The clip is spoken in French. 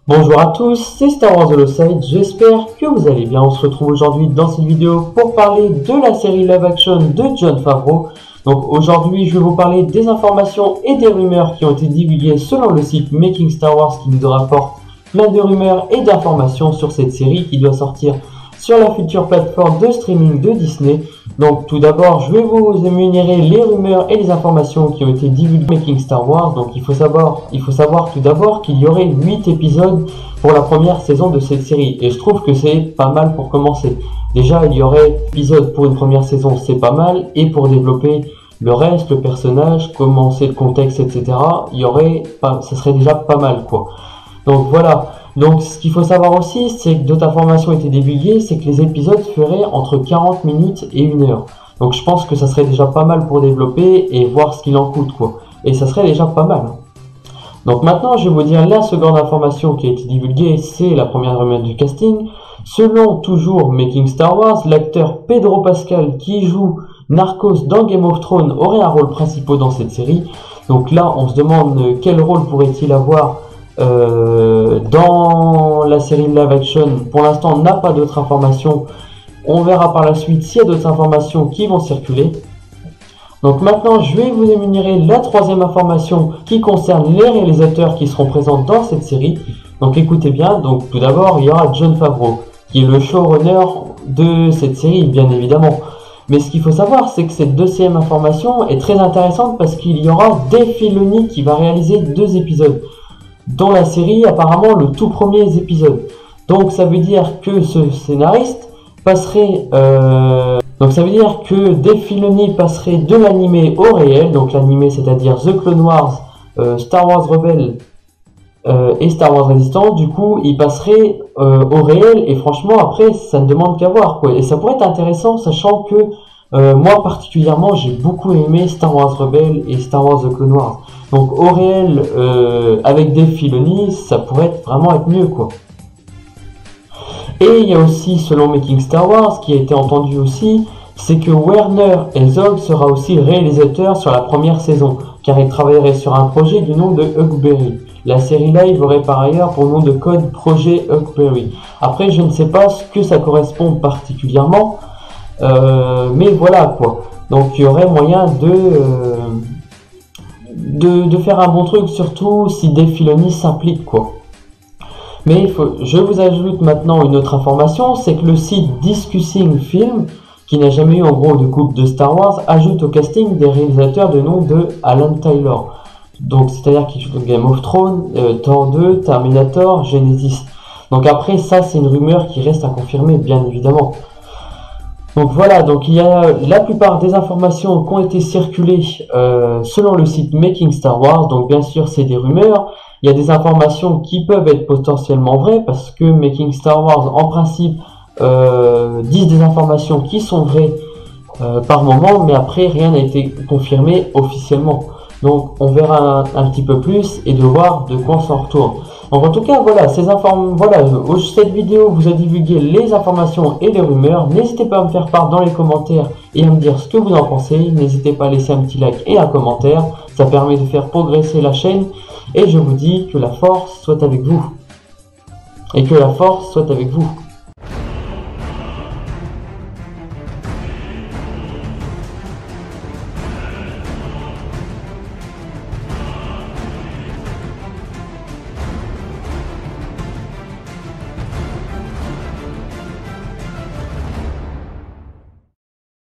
Bonjour à tous, c'est Star Wars Holoside, j'espère que vous allez bien. On se retrouve aujourd'hui dans cette vidéo pour parler de la série live action de Jon Favreau. Donc aujourd'hui je vais vous parler des informations et des rumeurs qui ont été divulguées selon le site Making Star Wars qui nous rapporte plein de rumeurs et d'informations sur cette série qui doit sortir sur la future plateforme de streaming de Disney. Donc tout d'abord je vais vous énumérer les rumeurs et les informations qui ont été divulguées Making Star Wars. Donc il faut savoir tout d'abord qu'il y aurait 8 épisodes pour la première saison de cette série et je trouve que c'est pas mal pour commencer. Déjà il y aurait épisode pour une première saison, c'est pas mal, et pour développer le reste, le personnage, commencer le contexte, etc. Ça serait déjà pas mal quoi. Donc voilà. Donc ce qu'il faut savoir aussi, c'est que d'autres informations ont été divulguées, c'est que les épisodes feraient entre 40 minutes et 1 heure. Donc je pense que ça serait déjà pas mal pour développer et voir ce qu'il en coûte quoi. Et ça serait déjà pas mal. Donc maintenant je vais vous dire la seconde information qui a été divulguée, c'est la première rumeur du casting. Selon toujours Making Star Wars, l'acteur Pedro Pascal qui joue Narcos dans Game of Thrones aurait un rôle principal dans cette série. Donc là on se demande quel rôle pourrait-il avoir dans la série live action. Pour l'instant on n'a pas d'autres informations, on verra par la suite s'il y a d'autres informations qui vont circuler. Donc maintenant je vais vous énumérer la troisième information qui concerne les réalisateurs qui seront présents dans cette série. Donc écoutez bien, donc tout d'abord il y aura Jon Favreau qui est le showrunner de cette série bien évidemment. Mais ce qu'il faut savoir c'est que cette deuxième information est très intéressante parce qu'il y aura Dave Filoni qui va réaliser 2 épisodes dans la série, apparemment le tout premier épisode. Donc ça veut dire que ce scénariste passerait donc ça veut dire que Dave Filoni passerait de l'animé au réel, donc l'animé c'est-à-dire The Clone Wars, Star Wars Rebels et Star Wars Resistance. Du coup il passerait au réel et franchement après ça ne demande qu'à voir quoi. Et ça pourrait être intéressant sachant que moi particulièrement j'ai beaucoup aimé Star Wars Rebels et Star Wars The Clone Wars. Donc au réel avec Dave Filoni ça pourrait vraiment être mieux quoi. Et il y a aussi selon Making Star Wars qui a été entendu aussi, c'est que Werner Herzog sera aussi réalisateur sur la première saison car il travaillerait sur un projet du nom de Huckberry. La série live aurait par ailleurs pour nom de code projet Huckberry. Après je ne sais pas ce que ça correspond particulièrement, mais voilà quoi. Donc il y aurait moyen de faire un bon truc, surtout si Dave Filoni s'implique quoi. Mais je vous ajoute maintenant une autre information, c'est que le site Discussing Film, qui n'a jamais eu en gros de coupe de Star Wars, ajoute au casting des réalisateurs de nom de Alan Taylor. Donc c'est-à-dire qu'il joue Game of Thrones, Thor 2, Terminator, Genesis. Donc après ça c'est une rumeur qui reste à confirmer bien évidemment. Donc voilà, donc il y a la plupart des informations qui ont été circulées selon le site Making Star Wars. Donc bien sûr c'est des rumeurs, il y a des informations qui peuvent être potentiellement vraies parce que Making Star Wars en principe disent des informations qui sont vraies par moment, mais après rien n'a été confirmé officiellement. Donc on verra un petit peu plus et de voir de quoi on s'en retourne. Donc en tout cas voilà, cette vidéo vous a divulgué les informations et les rumeurs. N'hésitez pas à me faire part dans les commentaires et à me dire ce que vous en pensez. N'hésitez pas à laisser un petit like et un commentaire, ça permet de faire progresser la chaîne. Et je vous dis que la force soit avec vous. Et que la force soit avec vous.